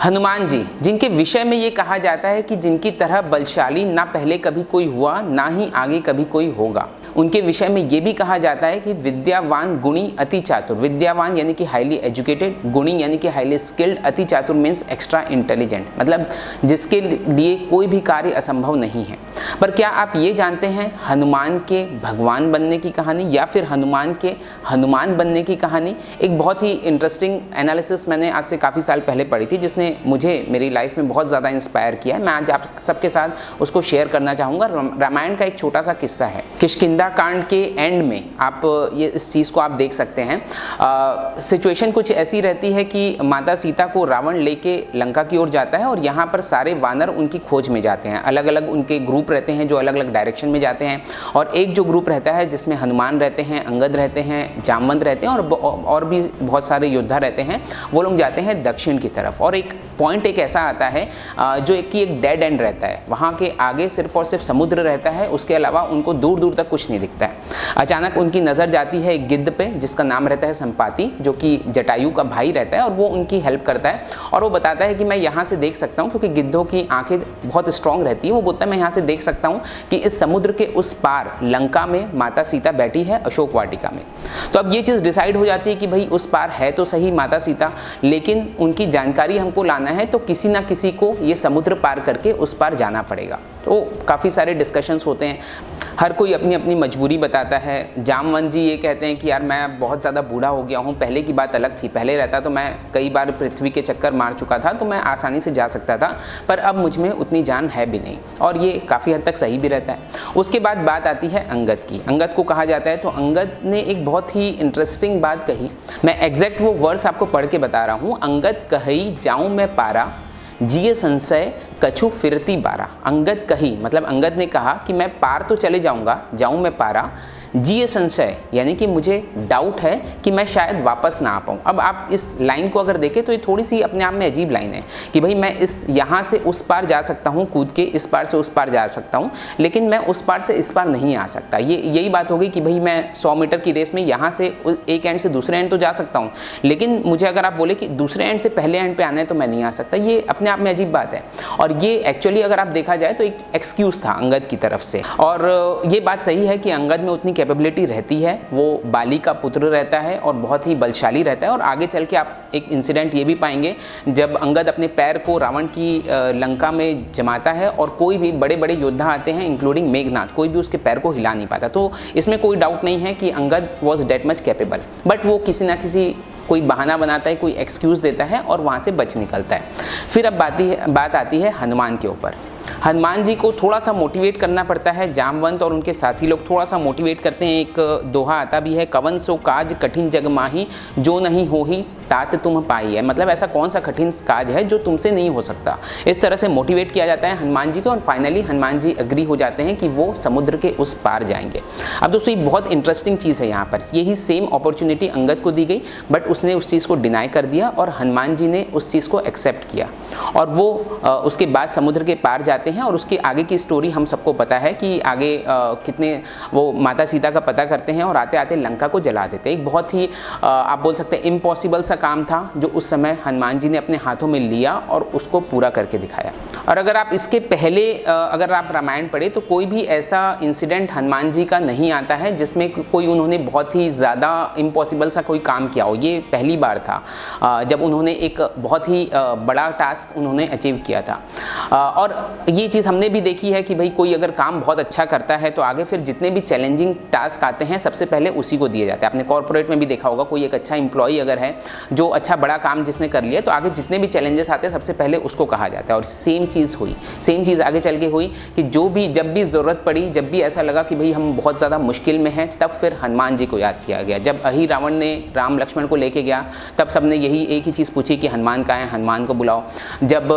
हनुमान जी, जिनके विषय में ये कहा जाता है कि जिनकी तरह बलशाली ना पहले कभी कोई हुआ ना ही आगे कभी कोई होगा। उनके विषय में ये भी कहा जाता है कि विद्यावान गुणी अति चातुर। विद्यावान यानी कि हाईली एजुकेटेड, गुणी यानी कि हाईली स्किल्ड, अति चातुर मीन्स एक्स्ट्रा इंटेलिजेंट, मतलब जिसके लिए कोई भी कार्य असंभव नहीं है। पर क्या आप ये जानते हैं हनुमान के भगवान बनने की कहानी या फिर हनुमान के हनुमान बनने की कहानी? एक बहुत ही इंटरेस्टिंग एनालिसिस मैंने आज से काफ़ी साल पहले पढ़ी थी, जिसने मुझे मेरी लाइफ में बहुत ज़्यादा इंस्पायर किया है। मैं आज आप सबके साथ उसको शेयर करना चाहूँगा। रामायण का एक छोटा सा किस्सा है। किष्किंधा कांड के एंड में आप ये इस चीज़ को आप देख सकते हैं। सिचुएशन कुछ ऐसी रहती है कि माता सीता को रावण लेके लंका की ओर जाता है और यहाँ पर सारे वानर उनकी खोज में जाते हैं। अलग अलग उनके ग्रुप रहते हैं जो अलग अलग डायरेक्शन में जाते हैं, और एक जो ग्रुप रहता है जिसमें हनुमान रहते हैं, अंगद रहते हैं, जामवंत रहते हैं और भी बहुत सारे योद्धा रहते हैं, वो लोग जाते हैं दक्षिण की तरफ। और एक पॉइंट एक ऐसा आता है जो एक डेड एंड रहता है। वहाँ के आगे सिर्फ और सिर्फ समुद्र रहता है, उसके अलावा उनको दूर दूर तक कुछ नहीं दिखता है। अचानक उनकी नज़र जाती है एक गिद्ध पे जिसका नाम रहता है संपाति, जो कि जटायु का भाई रहता है, और वो उनकी हेल्प करता है। और वो बताता है कि मैं यहाँ से देख सकता हूँ, क्योंकि गिद्धों की आंखें बहुत स्ट्रांग रहती है, वो बोलता है मैं यहाँ से देख सकता हूँ कि इस समुद्र के उस पार लंका में माता सीता बैठी है अशोक वाटिका में। तो अब ये चीज़ डिसाइड हो जाती है कि भाई उस पार है तो सही माता सीता, लेकिन उनकी जानकारी हमको लाना है तो किसी ना किसी को ये समुद्र पार करके उस पार जाना पड़ेगा। तो काफ़ी सारे डिस्कशंस होते हैं, हर कोई अपनी अपनी मजबूरी बताता है। जामवंत जी ये कहते हैं कि यार मैं बहुत ज़्यादा बूढ़ा हो गया हूँ, पहले की बात अलग थी, पहले रहता तो मैं कई बार पृथ्वी के चक्कर मार चुका था, तो मैं आसानी से जा सकता था, पर अब मुझ में उतनी जान है भी नहीं। और ये काफ़ी हद तक सही भी रहता है। उसके बाद बात आती है अंगद की। अंगद को कहा जाता है, तो अंगद ने एक बहुत ही इंटरेस्टिंग बात कही। मैं एग्जैक्ट वो वर्ड्स आपको पढ़ के बता रहा हूँ। अंगद कही जाऊँ मैं पारा, जिए संशय कछु फिरती बारा। अंगद कही मतलब अंगद ने कहा कि मैं पार तो चले जाऊंगा, जाऊं मैं पारा, जिए संशय यानी कि मुझे डाउट है कि मैं शायद वापस ना आ पाऊँ। अब आप इस लाइन को अगर देखें तो ये थोड़ी सी अपने आप में अजीब लाइन है कि भाई मैं इस यहाँ से उस पार जा सकता हूँ कूद के, इस पार से उस पार जा सकता हूँ, लेकिन मैं उस पार से इस पार नहीं आ सकता। ये यही बात हो गई कि भाई मैं 100 मीटर की रेस में यहाँ से एक एंड से दूसरे एंड तो जा सकता हूँ, लेकिन मुझे अगर आप बोले कि दूसरे एंड से पहले एंड पे आना है तो मैं नहीं आ सकता। ये अपने आप में अजीब बात है, और ये एक्चुअली अगर आप देखा जाए तो एक एक्सक्यूज़ था अंगद की तरफ से। और ये बात सही है कि अंगद में उतनी कैपेबिलिटी रहती है, वो बाली का पुत्र रहता है और बहुत ही बलशाली रहता है। और आगे चल के आप एक इंसिडेंट ये भी पाएंगे जब अंगद अपने पैर को रावण की लंका में जमाता है और कोई भी बड़े बड़े योद्धा आते हैं इंक्लूडिंग मेघनाथ, कोई भी उसके पैर को हिला नहीं पाता। तो इसमें कोई डाउट नहीं है कि Angad was that much capable, but वो किसी ना किसी कोई बहाना बनाता है, कोई एक्सक्यूज़ देता है और वहाँ से बच निकलता है। फिर अब बात आती है हनुमान के ऊपर। हनुमान जी को थोड़ा सा मोटिवेट करना पड़ता है। जामवंत और उनके साथी लोग थोड़ा सा मोटिवेट करते हैं। एक दोहा आता भी है, कवन सो काज कठिन जग माही, जो नहीं हो ही तात तुम पाई है। मतलब ऐसा कौन सा कठिन काज है जो तुमसे नहीं हो सकता। इस तरह से मोटिवेट किया जाता है हनुमान जी को, और फाइनली हनुमान जी एग्री हो जाते हैं कि वो समुद्र के उस पार जाएंगे। अब दोस्तों ये बहुत इंटरेस्टिंग चीज़ है, यहाँ पर यही सेम अपॉर्चुनिटी अंगद को दी गई, बट उसने उस चीज़ को डिनाई कर दिया और हनुमान जी ने उस चीज़ को एक्सेप्ट किया, और वो उसके बाद समुद्र के पार जाते हैं। और उसके आगे की स्टोरी हम सबको पता है कि आगे कितने वो माता सीता का पता करते हैं और आते आते लंका को जला देते हैं। एक बहुत ही आप बोल सकते हैं इम्पॉसिबल सा काम था जो उस समय हनुमान जी ने अपने हाथों में लिया और उसको पूरा करके दिखाया। और अगर आप इसके पहले अगर आप रामायण पढ़े तो कोई भी ऐसा इंसिडेंट हनुमान जी का नहीं आता है जिसमें कोई उन्होंने बहुत ही ज़्यादा इम्पॉसिबल सा कोई काम किया हो। ये पहली बार था जब उन्होंने एक बहुत ही बड़ा टास्क उन्होंने अचीव किया था। और ये चीज़ हमने भी देखी है कि भाई कोई अगर काम बहुत अच्छा करता है तो आगे फिर जितने भी चैलेंजिंग टास्क आते हैं सबसे पहले उसी को दिए जाते हैं। आपने कॉर्पोरेट में भी देखा होगा, कोई एक अच्छा एम्प्लॉई अगर है जो अच्छा बड़ा काम जिसने कर लिया तो आगे जितने भी चैलेंजेस आते हैं सबसे पहले उसको कहा जाता है। और सेम चीज़ आगे चल के हुई कि जब भी ज़रूरत पड़ी, जब भी ऐसा लगा कि भाई हम बहुत ज़्यादा मुश्किल में हैं, तब फिर हनुमान जी को याद किया गया। जब अही रावण ने राम लक्ष्मण को लेके गया तब सबने यही एक ही चीज़ पूछी कि हनुमान कहाँ है, हनुमान को बुलाओ। जब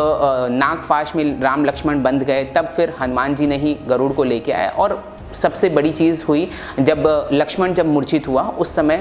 नागपाश में राम लक्ष्मण बंध गए तब फिर हनुमान जी ने ही गरुड़ को लेके आए। और सबसे बड़ी चीज़ हुई जब लक्ष्मण जब मूर्छित हुआ, उस समय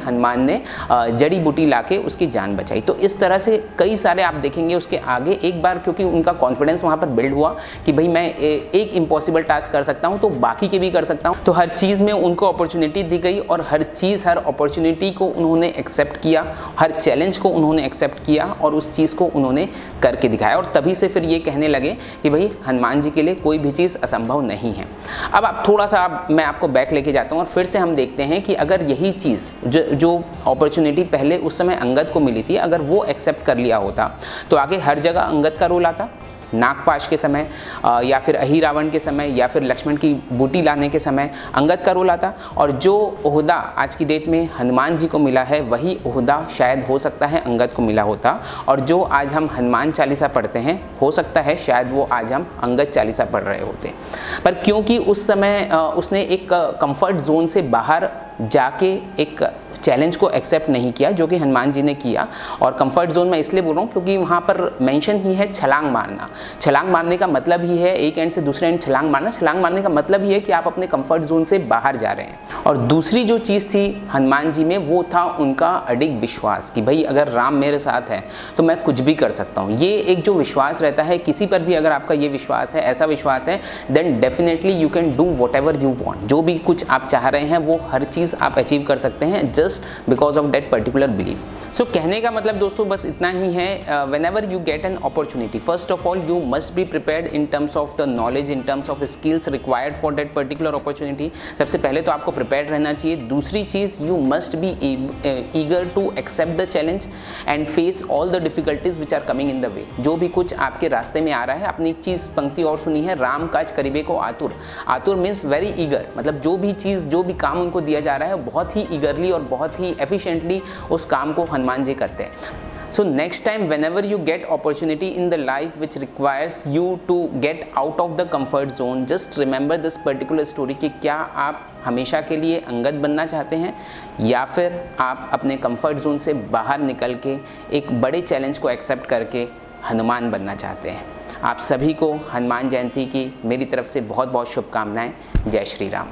हनुमान ने जड़ी बूटी लाके उसकी जान बचाई। तो इस तरह से कई सारे आप देखेंगे उसके आगे, एक बार क्योंकि उनका कॉन्फिडेंस वहाँ पर बिल्ड हुआ कि भाई मैं एक इम्पॉसिबल टास्क कर सकता हूँ तो बाकी के भी कर सकता हूँ। तो हर चीज़ में उनको अपॉर्चुनिटी दी गई और हर अपॉर्चुनिटी को उन्होंने एक्सेप्ट किया, हर चैलेंज को उन्होंने एक्सेप्ट किया और उस चीज़ को उन्होंने करके दिखाया। और तभी से फिर ये कहने लगे कि भाई हनुमान जी के लिए कोई भी चीज़ असंभव नहीं है। अब आप थोड़ा सा मैं आपको बैक लेके जाता हूँ और फिर से हम देखते हैं कि अगर यही चीज़ जो अपॉर्चुनिटी पहले उस समय अंगद को मिली थी, अगर वो एक्सेप्ट कर लिया होता तो आगे हर जगह अंगद का रोल आता। नागपाश के समय या फिर अहिरावण के समय या फिर लक्ष्मण की बूटी लाने के समय अंगद का रोल आता। और जो ओहदा आज की डेट में हनुमान जी को मिला है, वही ओहदा शायद हो सकता है अंगद को मिला होता। और जो आज हम हनुमान चालीसा पढ़ते हैं, हो सकता है शायद वो आज हम अंगद चालीसा पढ़ रहे होते। पर क्योंकि उस समय उसने एक कंफर्ट जोन से बाहर जाके एक चैलेंज को एक्सेप्ट नहीं किया, जो कि हनुमान जी ने किया। और कंफर्ट जोन मैं इसलिए बोल रहा हूँ क्योंकि वहाँ पर मेंशन ही है छलांग मारना। छलांग मारने का मतलब ही है एक एंड से दूसरे एंड छलांग मारना। छलांग मारने का मतलब ही है कि आप अपने कंफर्ट जोन से बाहर जा रहे हैं। और दूसरी जो चीज़ थी हनुमान जी में, वो था उनका अडिग विश्वास कि भाई अगर राम मेरे साथ है तो मैं कुछ भी कर सकता हूँ। ये एक जो विश्वास रहता है किसी पर भी, अगर आपका ये विश्वास है, ऐसा विश्वास है, then definitely you can do whatever you want. जो भी कुछ आप चाह रहे हैं वो हर चीज़ आप अचीव कर सकते हैं just because of that particular belief. So कहने का मतलब दोस्तों बस इतना ही है। Whenever you get an opportunity, first of all you must be prepared in terms of the knowledge, in terms of skills required for that particular opportunity. सबसे पहले तो आपको प्रिपेयर्ड रहना चाहिए। दूसरी चीज़, you must be eager to accept the challenge and face all the difficulties which are coming in the way. जो भी कुछ आपके रास्ते में आ रहा है, आपने एक चीज़ पंक्ति और सुनी है, राम काज करीबे को आतुर। आतुर मीन्स वेरी ईगर, मतलब जो भी चीज़, जो भी काम उनको दिया जा रहा है बहुत ही ईगरली और बहुत ही एफिशिएंटली उस काम को हनुमान जी करते हैं। So next time whenever you get opportunity in the life which requires you to get out of the comfort zone, just remember this particular story कि क्या आप हमेशा के लिए अंगद बनना चाहते हैं या फिर आप अपने comfort zone से बाहर निकल के एक बड़े चैलेंज को एक्सेप्ट करके हनुमान बनना चाहते हैं। आप सभी को हनुमान जयंती की मेरी तरफ से बहुत बहुत शुभकामनाएं। जय श्री राम।